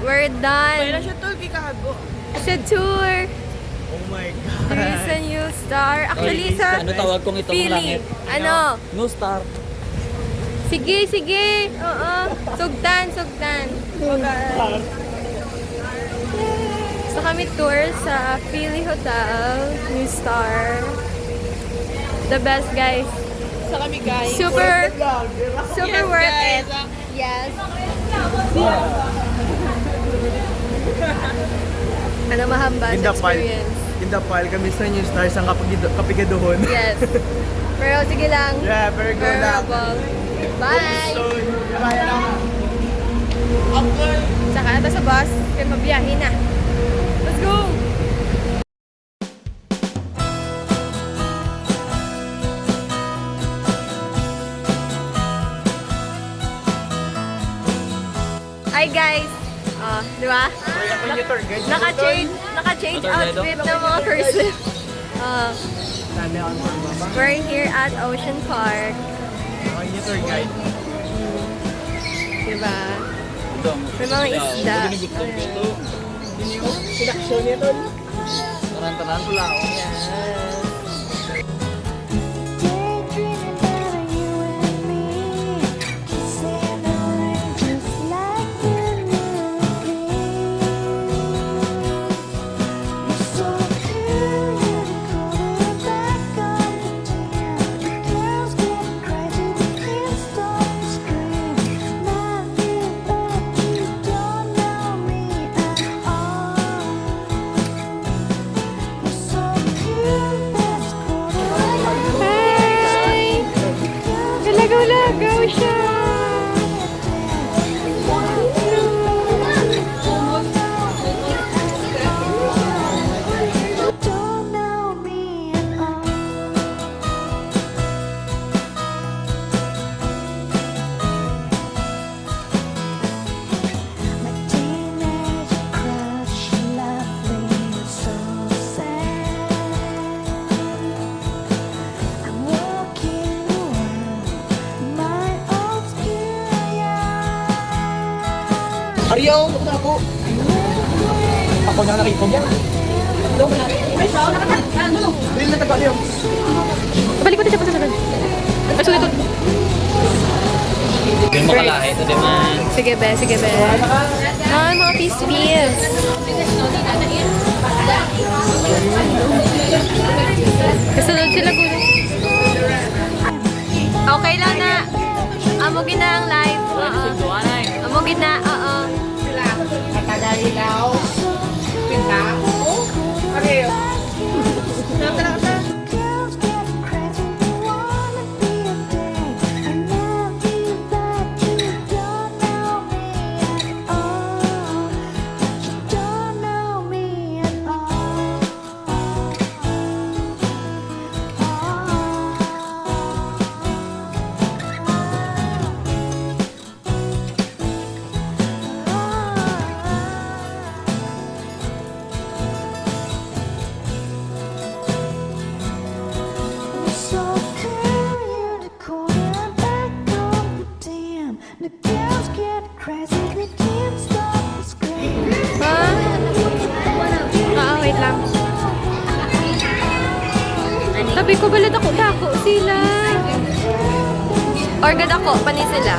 We're Pwede done siya tol, kikago. sa tour. Oh my God. There is a new star. Actually, sa Ano tawag kong itong feeling. langit? Ano? No star. Sige, sige. Oo. Sugtan, sugtan. So kami tour sa Philly Hotel, New Star. The best, guys. Sa kami guys. Super worth it. guys. Yes. Ano mahambas experience. In the pile kami sa New Stars ang kapigaduhon. Yes. Pero sige lang. Yeah, very good lang. Memorable. Bye! Bye lang. Saka ito sa bus, kaya mabiyahe na. Let's go! Hi guys! Di ba? Naka-change outfit ng mga person. We're here at Ocean Park. Ako yung tour guide. Diba? May mga isda. Inaksyon niya tol. Taran-taran pula ako. Yes. Daydreaming about you and me, kissing the rain just like the movie. You're so cool, you're the corner back on the jam. Girls get crazy, they can't stop to scream. Might be bad, you don't know me at all. You're so cute, that's corner. Hi! Galagaw-lagaw siya! Don't know me at all. My teenage crush, lovely, so sad. I'm walking around my obscure yard. Ariyo, ako ako. Ako na nakikog yan. Hindi na tagal yun. Balik ko na siya pa sa sunod. Ay, sulit ito. Yung makalahe ito din man. Sige be, sige be. Ay, mga piece-piece. Kasunod sila gulo. Okay lang na. Amugin na ang live. Oo. Amugin na, oo. Girls get crazy, they wanna be a date. And love you, but you don't know me at all. But you don't know me at So cool, you're the corner back on the dam. The girls get crazy, they can't stop to scream. Ha? Wait lang. Sabi ko, balad ako, dako sila. Organ ako, panay sila.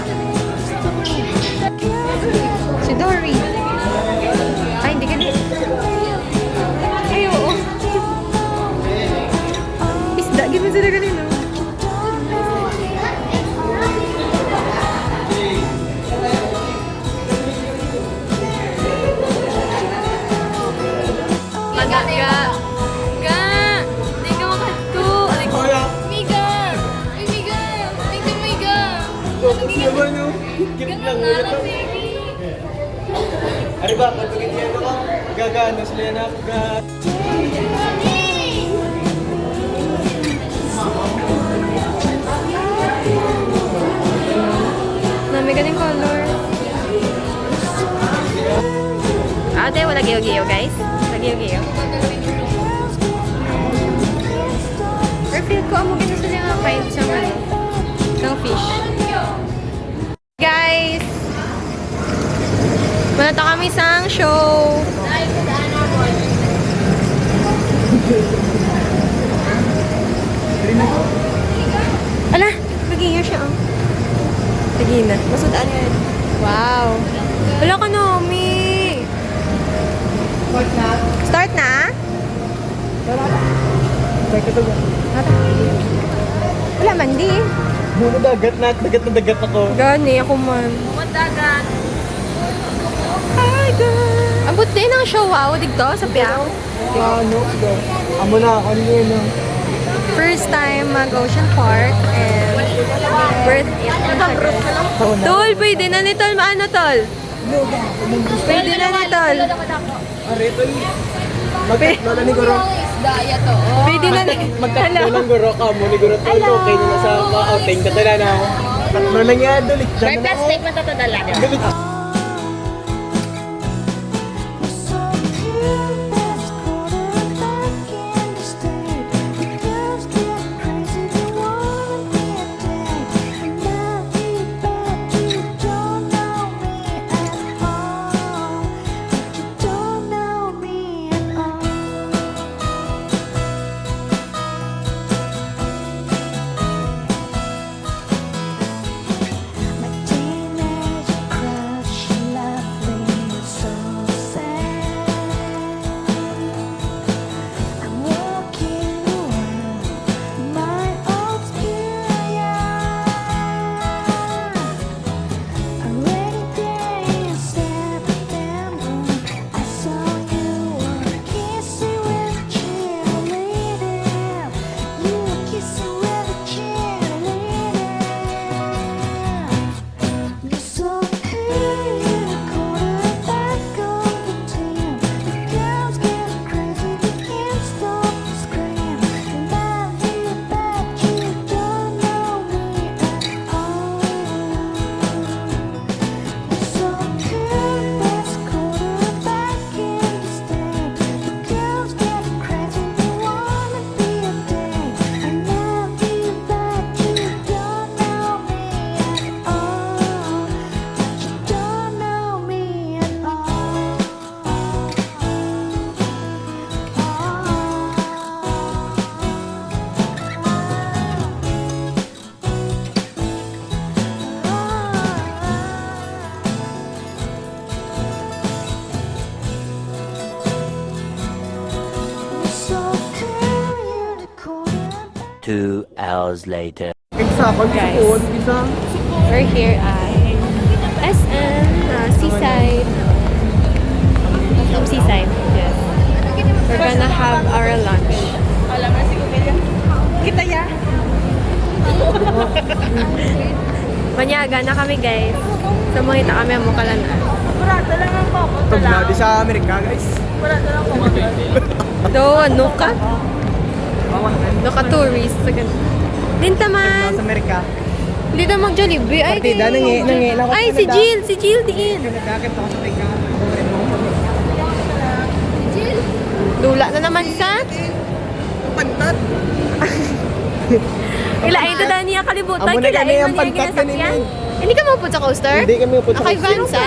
Si Dory. Ay, hindi ka Ay, oo. Isda, gano'n sila kanino. Ga. Hindi ka makadto. Miga. Ay, Miga. Thank you, Miga. Focus naman yun. Kirit lang ulit ako. Ano ba, pag pagkitiyan ako, gagano sila yan ako. Nami ganing color. Ate, wala giyo-giyo, guys. Wala giyo-giyo. Or feel ko, amo gito sila nga kain siyang ano, ng fish. Guys! Wala Pumunta kami sa show. Ala, naging siya. Oh. Naging na. Masudaan yan. Wow. Wala ka, Nomi. Start na? Wala man, di. Buno dagat na ako. Gani, ako man. Dagat. Hi, girl. Abot din ang show, wow, dito sa Piang. Ano? Amo na, ano yun? First time mag-Ocean Park and worth it. Tol, pwede na ni Tol. Maano, Tol? Pwede na ni Tol. Arito magkatlo ni Guro. Pwede na ni... Magkatlo lang Guro ka mo ni Guro. Okay na sa outing. Katala na ako. Tatlo lang yan. Dulit. May plastic matatadala. Dulit. You're so cute, that's quarterback in the state. The girls get crazy, they wanna be a date. And now you bet you don't know me at all. But you don't know me at all. My teenage crush, lovely, so sad. I'm walking around my old schoolyard. A rainy day in September, I saw you were kissing with a cheerleader. You were kissing with a cheerleader. You're so pretty, you're the quarterback of the team. The girls get crazy, they can't stop to scream. And I hear that you don't know me at all. You're so cute, best quarterback in the state. The girls get crazy, they wanna be a date. And I hear that you don't know me at all. But you don't know me at all. You're so cute, you're the quarterback. 2 hours later. Eksakon. Guys. Isa. We're here at SM, Seaside. Seaside, yes. We're gonna have our lunch. Alam na si Kumilia. Kita ya. Manyaga na kami, guys. So, makita kami ang mukalanan. Kurata lang ang papa. Pag na di sa Amerika guys. Kurata lang ako. Do, ano ka? Naka-tourist. Din taman. Sa Amerika. Dito mag-Jollibee. Ay, Partida, nangi. Ay, si Jill. Si Jill din. Nagkakit ako sa Amerika. Lula na naman sa... Pantat. Ilain to dahil niya kalibutan. Amo na Kilain kami mo ang niya pantat ginasakyan. kaninin. Hindi ka mapun sa coaster? Hindi kami upot sa Kay Vansa.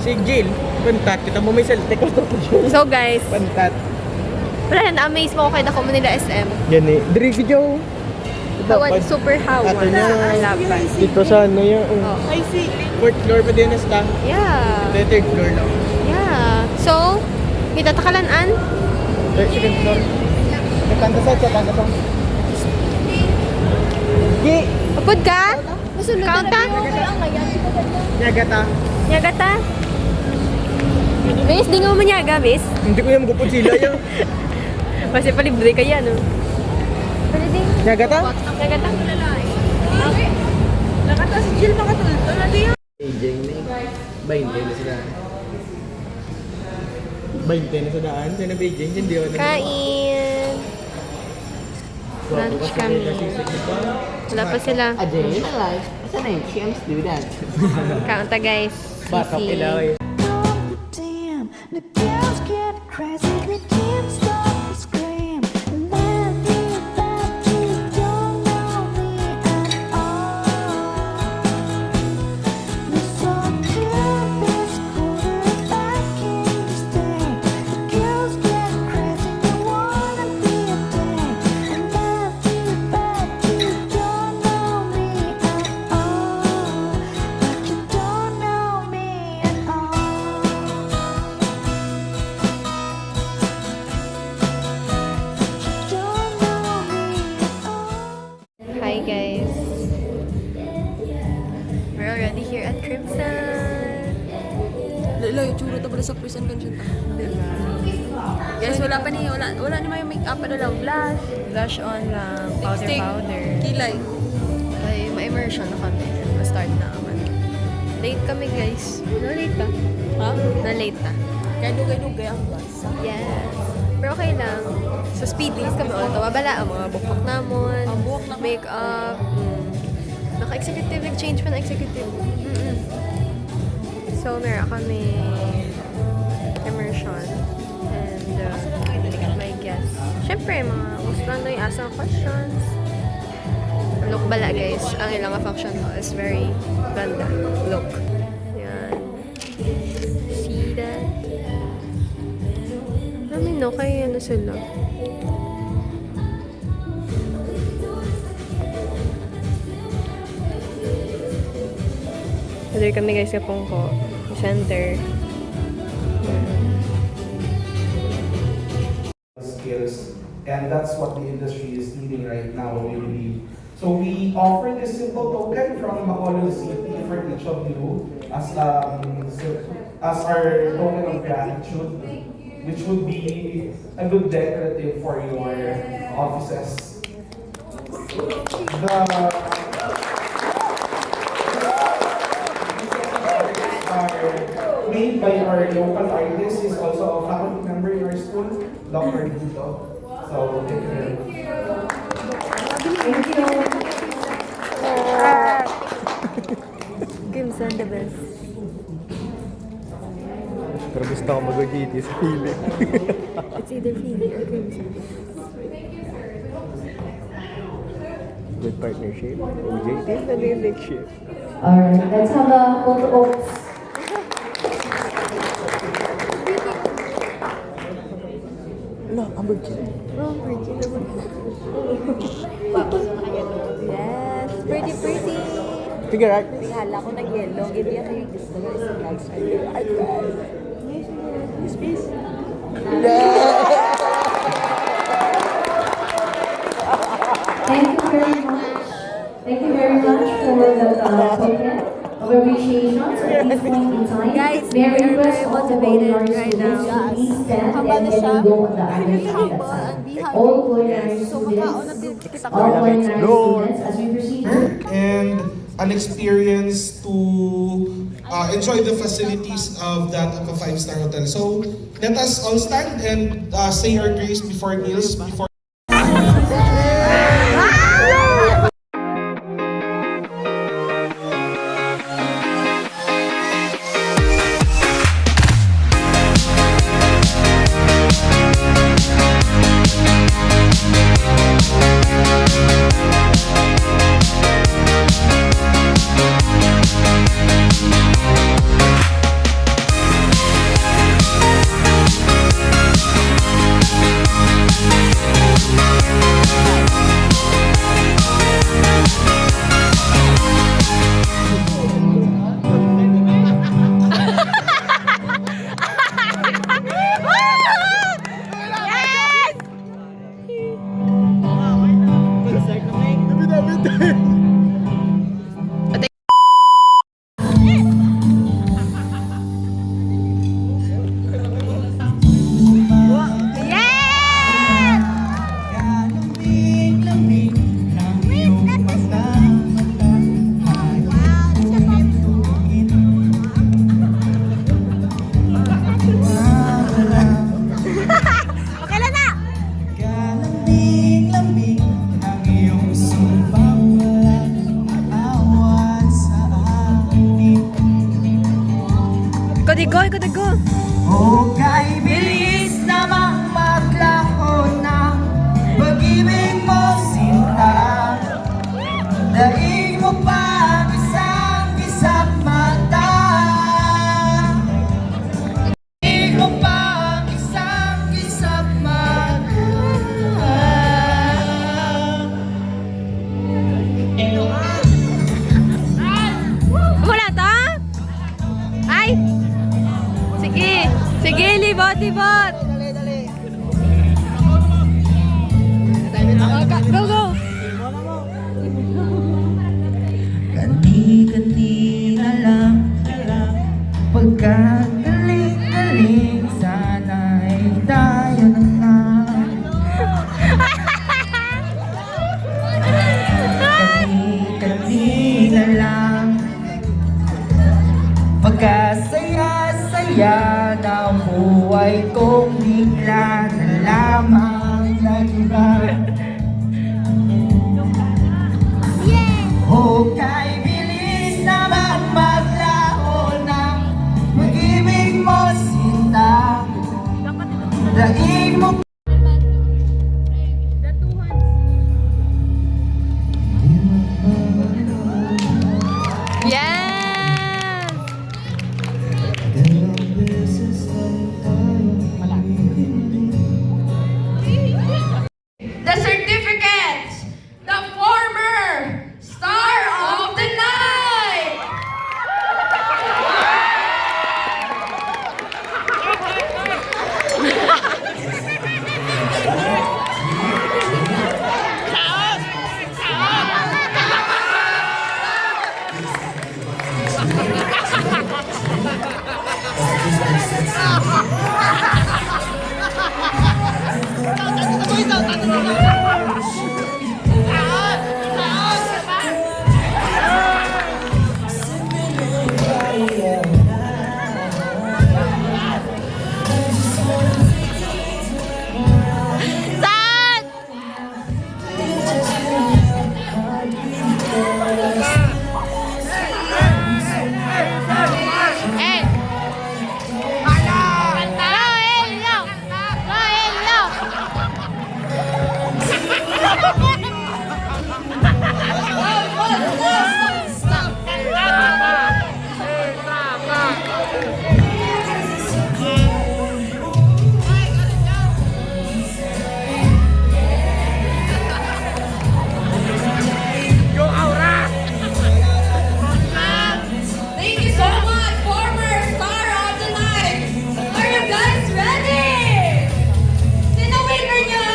Si Jill. Pantat. Kita mo may salte ko to. So guys, Pantat. wala na na-amaze mo ko kay Dako Manila SM. Yan eh. Diri ko Joe. Hawan, super hawan. Ato niya. Laban. Dito sa ano yung... Oh. I see. Fourth floor pa din na sta. Yeah. The third floor lang. Yeah. So, kita takalan-an? Second floor. Nagkanta sa kanta sa. Gi! Upod ka? Kaunta? Nyagata. Nyagata? Bes, di nga mo manyaga, bes? Hindi ko yung gupod sila yung... Kasi palibre kaya, no? Pwede din. Nyagata? Nyagata? Nakata si Jill makatulto na di. Beijing ni. 20 na sila. 20 na sa daan. Sa na Beijing. Hindi ako na. Kain. Lunch kami. Wala pa sila. Ajay na life. Saan na yun? I'm student. Kaunta, guys. Batok Sisi. ilaw eh. Damn, the girls get crazy, they can't stop to scream. And I feel that you don't know me at all. You're so cute, this quarterback itsura ta pala sa person kan siya ta. Diba? Guys, wala pa ni, wala ni may make up ano lang, blush, Blush on lang, powder lipstick, powder. kilay. Ay, ma-immersion na kami. Ma-start na naman. Late kami guys. Na-late ka? Ha? Na-late ka. Kaya dugay-dugay ang bus. Yes. Pero okay lang. Sa speedies kami ulit. Mabala ang mga bukbak namon. Ang buhok na Make-up. Naka-executive. Nag-change pa na executive. So, meron kami immersion. And my guests. Siyempre, mga most random yung asang questions. Look bala guys. Ang ilang function hall is very ganda. Look. Yan. See that? Namin no, kaya ano sila. Pwede kami guys sa Pungko. Center. Skills, and that's what the industry is needing right now, we believe. So we offer this simple token from Bacolod City for each of you as our token of gratitude, which would be a good decorative for your offices. Are made by our local artist. He's also a faculty member in our school, Dr. Dito. So, thank you very much. Kimson the best. Pero gusto ko mag-GT sa feeling. It's either Phoebe or Crimson. Good partnership. OJT na leadership. Alright, let's have a photo ops. Wala, ang virgin. Oh, pretty naman. Yes, pretty, pretty. Figure out. Hala ko nag-yellow, hindi yan kayo gusto ko sa vlogs. Thank you very much. Thank you very much for the token of appreciation. So at this point in time, Guys, may I we are request very all the motivated culinary right students now. to please stand and then we go on the other side that side. All culinary students, all culinary students, as we proceed to And an experience to enjoy the facilities of that of a five-star hotel. So let us all stand and say our grace before meals, before Kodigo! Oh, kay bilis namang maglaho ng pag-ibig mo, sinta. Daig mo pa ang isang mata. Daig mo pa ang isang mata. Wala to? Ay! Sige! Sige, libot! Go, go! Kani-kanina lang pagkagaling na buhay kong bigla na lamang nag-iba. Hukay bilis naman maglaho ng pag-ibig mo, sinta. Daig mo Yes! The certificate! The former star of the night! Saan? Eh! Rogelio! Rogelio! Thank you so much, former star of the night! Are you guys ready? Sino winner niya?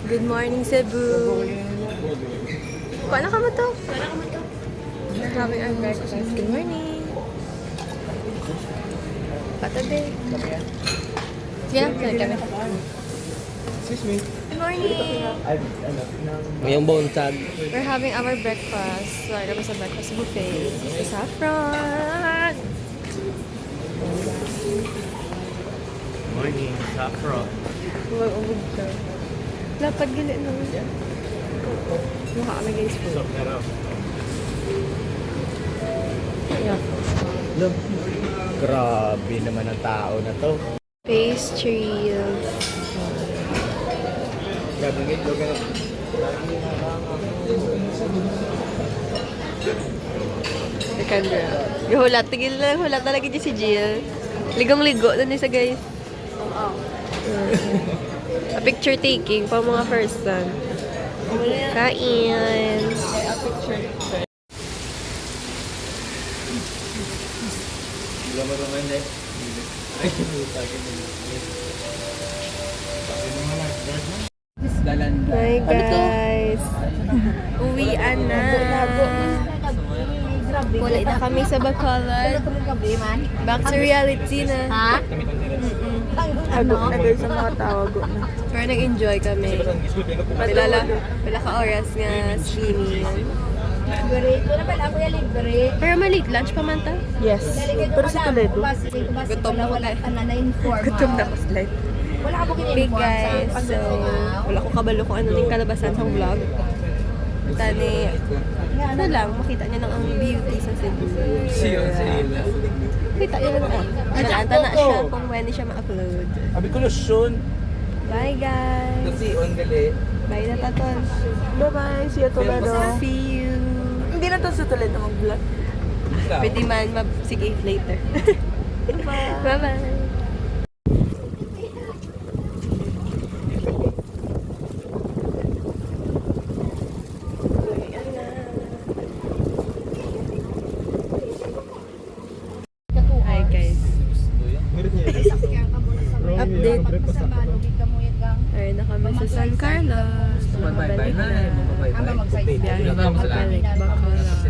Good morning, Cebu. Kuha na ka mo to? We're having our breakfast. Good morning. Patabi. Sige lang, kami. Excuse me. Good morning. Ngayong bonsag. We're having our breakfast. Wala kami sa breakfast buffet. Sa Saffron. Morning, Safro. Uwag ka. Lapad gili na. Mukha kami guys po. Look. Grabe naman ang tao na to. Pastry. Grabe ng itlog na. Kendra. Yung hulat. Tigil na lang hulat talaga dyan si Jill. Ligong-ligo na niya sa guys. A picture taking pa mga person. Kain. Hi guys. Uwian na. Wala na kami sa Bacolod. Back to reality na. Ha? Agok na guys sa mga tawag na. Pero nag-enjoy kami. Pila ka oras nga swimming. Pero maliit lunch pa man ta? Yes. Pero sa Toledo. Gutom na ko na. Gutom na ko slide. Big guys. So, wala ko kabalo kung ano yung kalabasan sa vlog. Tani, ano lang, makita niya lang ang beauty sa Cebu. Kita niya lang ang nalanta na siya kung when siya ma-upload. Sabi ko lotion. Bye guys! Kasi on gali. Bye na taton! Bye-bye. See you Toledo. See you! Hindi na to sa Toledo mag-vlog. Pwede man mag-sige later. Bye-bye. Bye-bye! Hi guys! Update! Ayun na kami sa San Carlos. Bye-bye na. Biyahe na pabalik Bacolod.